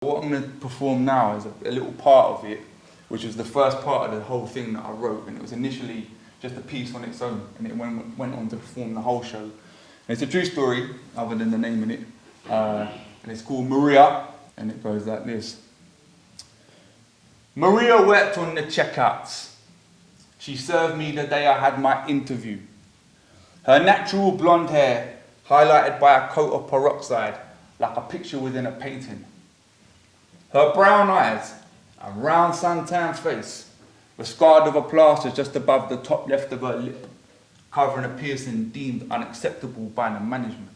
What I'm going to perform now is a little part of it, which was the first part of the whole thing that I wrote, and it was initially just a piece on its own, and it went on to perform the whole show. And it's a true story, other than the name in it, and it's called Maria, and it goes like this. Maria worked on the checkouts. She served me the day I had my interview. Her natural blonde hair, highlighted by a coat of peroxide, like a picture within a painting. Her brown eyes and round sun-tanned face were scarred with a plaster just above the top left of her lip, covering a piercing deemed unacceptable by the management.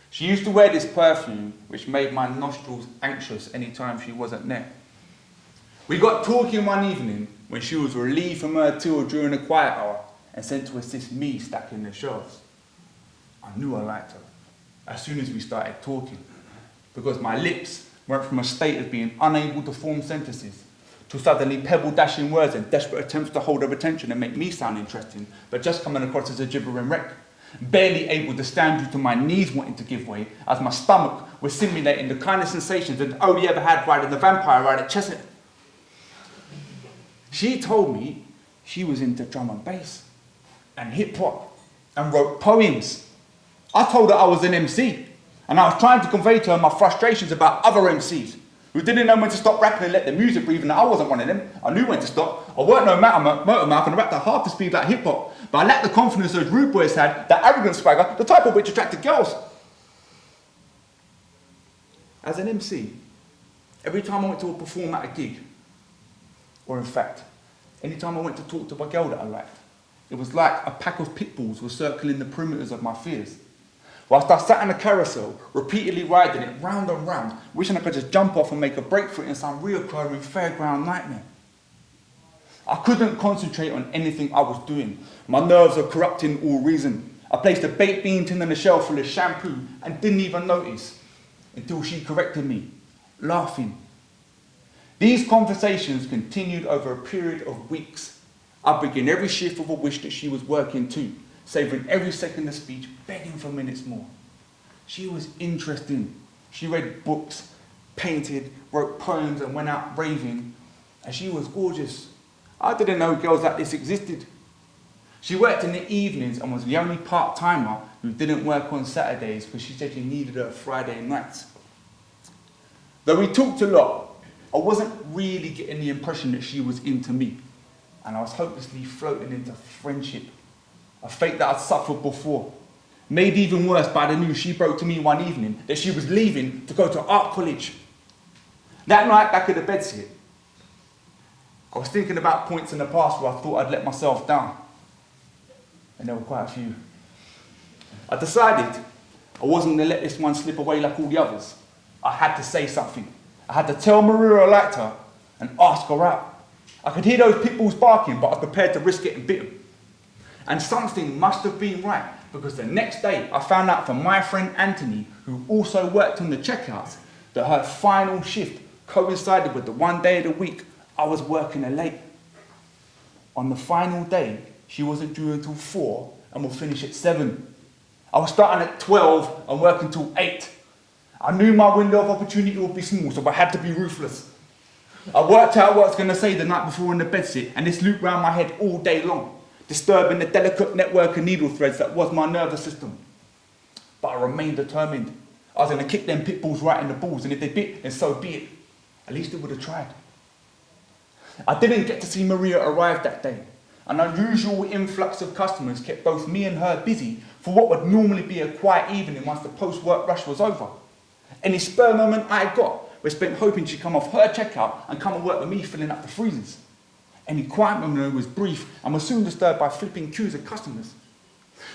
She used to wear this perfume, which made my nostrils anxious any time she wasn't there. We got talking one evening when she was relieved from her tour during the quiet hour and sent to assist me stacking the shelves. I knew I liked her as soon as we started talking, because my lips went from a state of being unable to form sentences to suddenly pebble-dashing words and desperate attempts to hold her attention and make me sound interesting, but just coming across as a gibbering wreck. Barely able to stand due to my knees wanting to give way, as my stomach was simulating the kind of sensations that I'd only ever had riding the vampire ride at Chestnut. She told me she was into drum and bass and hip-hop and wrote poems. I told her I was an MC, and I was trying to convey to her my frustrations about other MCs who didn't know when to stop rapping and let the music breathe, and I wasn't one of them. I knew when to stop. I weren't no motor mouth and I rapped at half the speed like hip-hop, but I lacked the confidence those rude boys had, that arrogant swagger, the type of which attracted girls. As an MC, every time I went to perform at a gig, or in fact, any time I went to talk to a girl that I liked, it was like a pack of pit bulls were circling the perimeters of my fears. Whilst I sat in a carousel, repeatedly riding it round and round, wishing I could just jump off and make a break for it in some reoccurring fairground nightmare. I couldn't concentrate on anything I was doing. My nerves were corrupting all reason. I placed a baked bean tin on a shelf full of shampoo and didn't even notice until she corrected me, laughing. These conversations continued over a period of weeks. I began every shift with a wish that she was working too, savouring every second of speech, begging for minutes more. She was interesting. She read books, painted, wrote poems and went out raving, and she was gorgeous. I didn't know girls like this existed. She worked in the evenings and was the only part-timer who didn't work on Saturdays because she said she needed her Friday nights. Though we talked a lot, I wasn't really getting the impression that she was into me, and I was hopelessly floating into friendship, a fate that I'd suffered before. Made even worse by the news she broke to me one evening that she was leaving to go to art college. That night back at the bedsit, I was thinking about points in the past where I thought I'd let myself down, and there were quite a few. I decided I wasn't going to let this one slip away like all the others. I had to say something. I had to tell Maria I liked her and ask her out. I could hear those pit bulls barking, but I was prepared to risk getting bitten. And something must have been right, because the next day I found out from my friend Anthony, who also worked on the checkouts, that her final shift coincided with the one day of the week I was working late. On the final day, she wasn't due until 4 and will finish at 7. I was starting at 12 and working till 8. I knew my window of opportunity would be small, so I had to be ruthless. I worked out what I was going to say the night before in the bedsit, and this looped round my head all day long, disturbing the delicate network of needle threads that was my nervous system. But I remained determined. I was going to kick them pit bulls right in the balls, and if they bit, then so be it. At least they would have tried. I didn't get to see Maria arrive that day. An unusual influx of customers kept both me and her busy for what would normally be a quiet evening once the post-work rush was over. Any spare moment I got was spent hoping she'd come off her checkout and come and work with me filling up the freezers. Any quiet moment was brief and was soon disturbed by flipping queues of customers.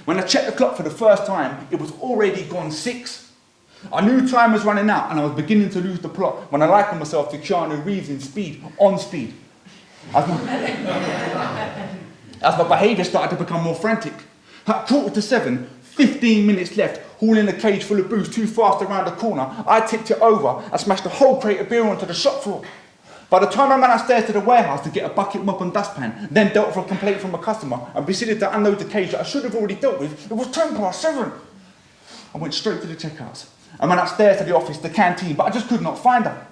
When I checked the clock for the first time, it was already gone 6. I knew time was running out and I was beginning to lose the plot when I likened myself to Keanu Reeves in Speed, on speed. As my behaviour started to become more frantic. At 6:45, 15 minutes left, hauling a cage full of booze too fast around the corner, I tipped it over and smashed a whole crate of beer onto the shop floor. By the time I ran upstairs to the warehouse to get a bucket, mop and dustpan, then dealt with a complaint from a customer and proceeded to unload the cage that I should have already dealt with, it was 7:10. I went straight to the checkouts. I went upstairs to the office, the canteen, but I just could not find her.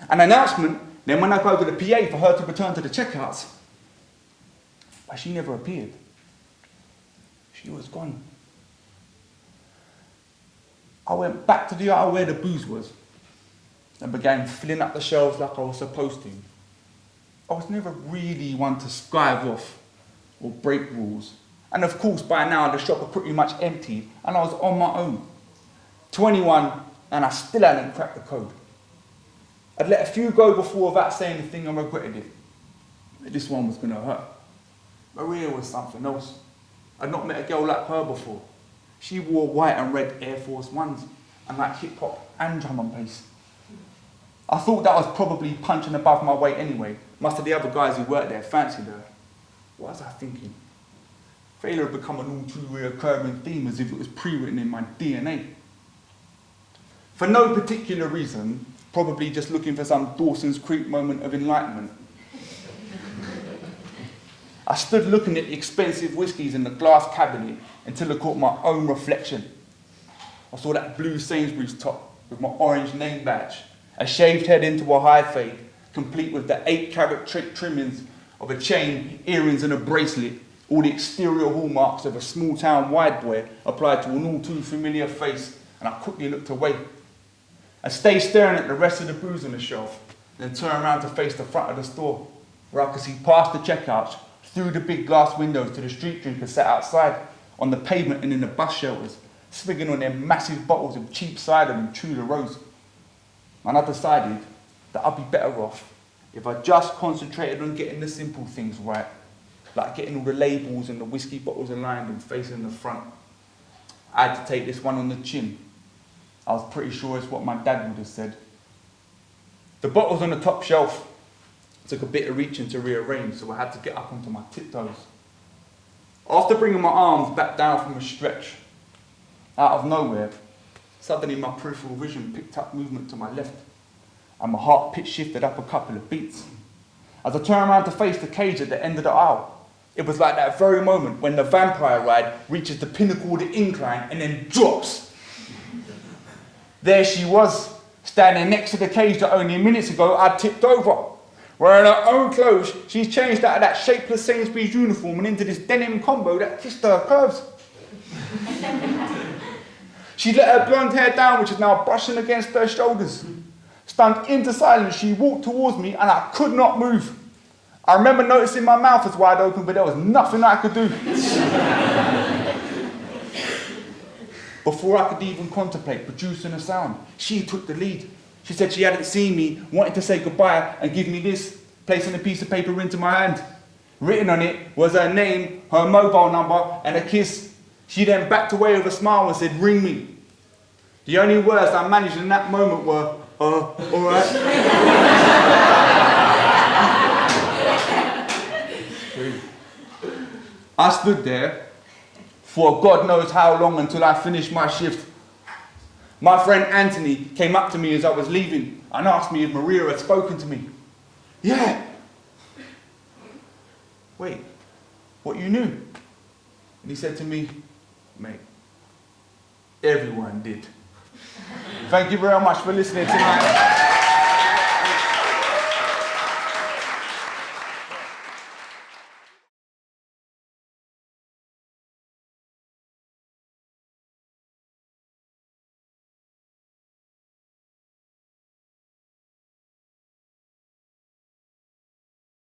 An announcement, then when I go to the PA for her to return to the checkouts, but she never appeared. She was gone. I went back to the aisle where the booze was and began filling up the shelves like I was supposed to. I was never really one to skive off or break rules. And of course, by now, the shop had pretty much emptied and I was on my own. 21, and I still hadn't cracked the code. I'd let a few go before without saying the thing and regretted it. This one was going to hurt. Maria was something else. I'd not met a girl like her before. She wore white and red Air Force Ones and like hip hop and drum and bass. I thought that was probably punching above my weight anyway. Most of the other guys who worked there fancied her. What was I thinking? Failure had become an all too reoccurring theme as if it was pre-written in my DNA. For no particular reason, probably just looking for some Dawson's Creek moment of enlightenment, I stood looking at the expensive whiskies in the glass cabinet until I caught my own reflection. I saw that blue Sainsbury's top with my orange name badge, a shaved head into a high fade, complete with the 8-carat trimmings of a chain, earrings and a bracelet, all the exterior hallmarks of a small-town wide boy applied to an all-too-familiar face, and I quickly looked away. I stayed staring at the rest of the booze on the shelf, then turned around to face the front of the store, where I could see past the checkouts, through the big glass windows to the street drinkers sat outside, on the pavement and in the bus shelters, swigging on their massive bottles of cheap cider and Tudor Rose. And I decided that I'd be better off if I just concentrated on getting the simple things right, like getting all the labels and the whiskey bottles aligned and facing the front. I had to take this one on the chin. I was pretty sure it's what my dad would have said. The bottles on the top shelf took a bit of reaching to rearrange, so I had to get up onto my tiptoes. After bringing my arms back down from a stretch, out of nowhere, suddenly my peripheral vision picked up movement to my left, and my heart pitch shifted up a couple of beats. As I turned around to face the cage at the end of the aisle, it was like that very moment when the vampire ride reaches the pinnacle of the incline and then drops. There she was, standing next to the cage that only minutes ago I'd tipped over. Wearing her own clothes, she's changed out of that shapeless Sainsbury's uniform and into this denim combo that kissed her curves. She let her blonde hair down, which is now brushing against her shoulders. Stunned into silence, she walked towards me and I could not move. I remember noticing my mouth was wide open, but there was nothing I could do. Before I could even contemplate producing a sound, she took the lead. She said she hadn't seen me, wanted to say goodbye and give me this, placing a piece of paper into my hand. Written on it was her name, her mobile number, and a kiss. She then backed away with a smile and said, "Ring me." The only words I managed in that moment were, all right. I stood there for God knows how long until I finished my shift. My friend Anthony came up to me as I was leaving and asked me if Maria had spoken to me. Yeah. Wait, what, you knew? And he said to me, mate, everyone did. Thank you very much for listening tonight.